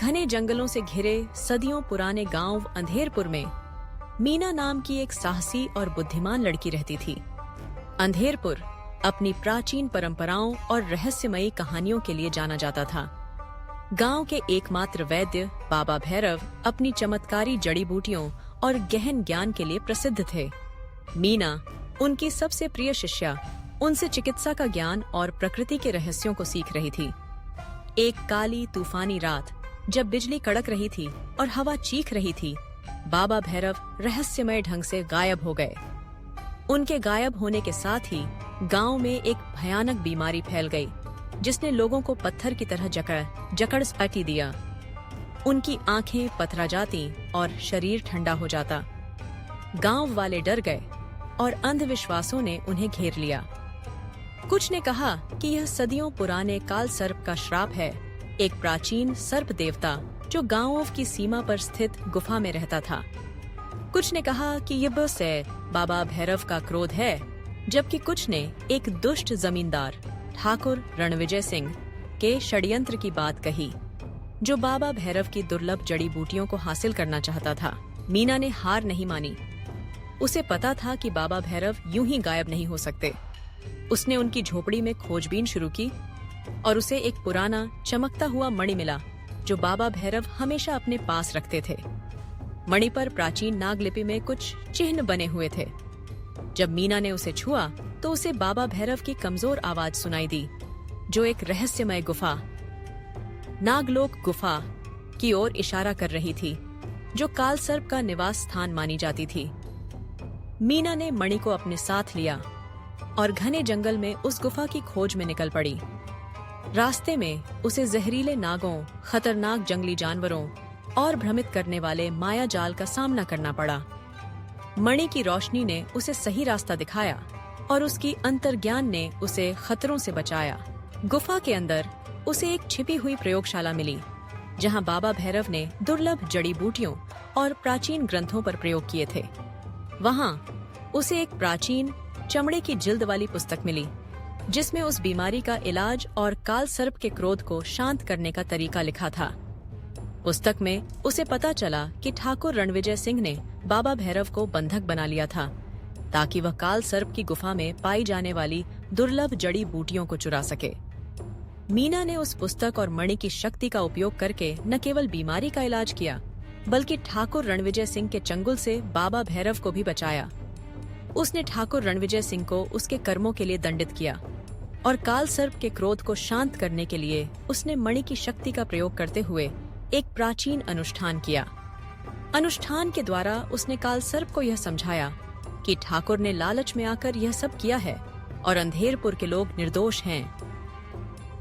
घने जंगलों से घिरे सदियों पुराने गांव अंधेरपुर में मीना नाम की एक साहसी और बुद्धिमान लड़की रहती थी। अंधेरपुर अपनी प्राचीन परंपराओं और रहस्यमयी कहानियों के लिए जाना जाता था। गांव के एकमात्र वैद्य बाबा भैरव अपनी चमत्कारी जड़ी बूटियों और गहन ज्ञान के लिए प्रसिद्ध थे। मीना, उनकी सबसे प्रिय शिष्या, उनसे चिकित्सा का ज्ञान और प्रकृति के रहस्यों को सीख रही थी। एक काली तूफानी रात जब बिजली कड़क रही थी और हवा चीख रही थी, बाबा भैरव रहस्यमय ढंग से गायब हो गए। उनके गायब होने के साथ ही गांव में एक भयानक बीमारी फैल गई, जिसने लोगों को पत्थर की तरह जकड़ सटी दिया। उनकी आंखें पथरा जाती और शरीर ठंडा हो जाता। गांव वाले डर गए और अंधविश्वासों ने उन्हें घेर लिया। कुछ ने कहा कि यह सदियों पुराने काल सर्प का श्राप है, एक प्राचीन सर्प देवता जो गांवों की सीमा पर स्थित गुफा में रहता था। कुछ ने कहा कि यह बस बाबा भैरव का क्रोध है, जबकि कुछ ने एक दुष्ट जमींदार ठाकुर रणविजय सिंह के षड्यंत्र की बात कही, जो बाबा भैरव की दुर्लभ जड़ी बूटियों को हासिल करना चाहता था। मीना ने हार नहीं मानी। उसे पता था कि बाबा भैरव यूं ही गायब नहीं हो सकते। उसने उनकी झोपड़ी में खोजबीन शुरू की और उसे एक पुराना चमकता हुआ मणि मिला, जो बाबा भैरव हमेशा अपने पास रखते थे। मणि पर प्राचीन नागलिपि में कुछ चिन्ह बने हुए थे। जब मीना ने उसे छुआ तो उसे बाबा भैरव की कमजोर आवाज सुनाई दी, जो एक रहस्यमय गुफा, नागलोक गुफा की ओर इशारा कर रही थी, जो काल सर्प का निवास स्थान मानी जाती थी। मीना ने मणि को अपने साथ लिया और घने जंगल में उस गुफा की खोज में निकल पड़ी। रास्ते में उसे जहरीले नागों, खतरनाक जंगली जानवरों और भ्रमित करने वाले माया जाल का सामना करना पड़ा। मणि की रोशनी ने उसे सही रास्ता दिखाया और उसकी अंतर्ज्ञान ने उसे खतरों से बचाया। गुफा के अंदर उसे एक छिपी हुई प्रयोगशाला मिली, जहां बाबा भैरव ने दुर्लभ जड़ी बूटियों और प्राचीन ग्रंथों पर प्रयोग किए थे। वहां उसे एक प्राचीन चमड़े की जिल्द वाली पुस्तक मिली, जिसमें उस बीमारी का इलाज और काल सर्प के क्रोध को शांत करने का तरीका लिखा था। पुस्तक में उसे पता चला कि ठाकुर रणविजय सिंह ने बाबा भैरव को बंधक बना लिया था, ताकि वह काल सर्प की गुफा में पाई जाने वाली दुर्लभ जड़ी बूटियों को चुरा सके। मीना ने उस पुस्तक और मणि की शक्ति का उपयोग करके न केवल बीमारी का इलाज किया, बल्कि ठाकुर रणविजय सिंह के चंगुल से बाबा भैरव को भी बचाया। उसने ठाकुर रणविजय सिंह को उसके कर्मों के लिए दंडित किया और काल सर्प के क्रोध को शांत करने के लिए उसने मणि की शक्ति का प्रयोग करते हुए एक प्राचीन अनुष्ठान किया। अनुष्ठान के द्वारा उसने काल सर्प को यह समझाया कि ठाकुर ने लालच में आकर यह सब किया है और अंधेरपुर के लोग निर्दोष हैं।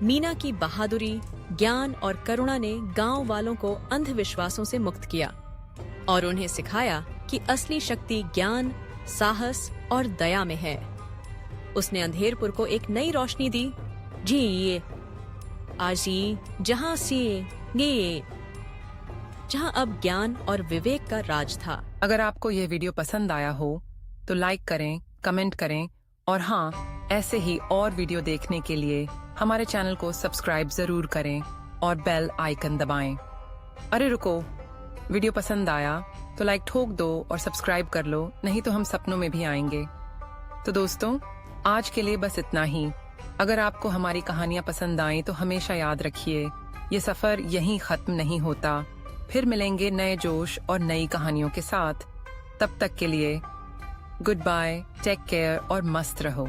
मीना की बहादुरी, ज्ञान और करुणा ने गांव वालों को अंधविश्वासों से मुक्त किया और उन्हें सिखाया कि असली शक्ति ज्ञान, साहस और दया में है। उसने अंधेरपुर को एक नई रोशनी दी, जहां अब ज्ञान और विवेक का राज था। अगर आपको यह वीडियो पसंद आया हो तो लाइक करें, कमेंट करें और हाँ, ऐसे ही और वीडियो देखने के लिए हमारे चैनल को सब्सक्राइब जरूर करें और बेल आइकन दबाएं। अरे रुको, वीडियो पसंद आया तो लाइक ठोक दो और सब्सक्राइब कर लो, नहीं तो हम सपनों में भी आएंगे। तो दोस्तों, आज के लिए बस इतना ही। अगर आपको हमारी कहानियां पसंद आएं तो हमेशा याद रखिए, ये सफर यहीं खत्म नहीं होता। फिर मिलेंगे नए जोश और नई कहानियों के साथ। तब तक के लिए गुड बाय, टेक केयर और मस्त रहो।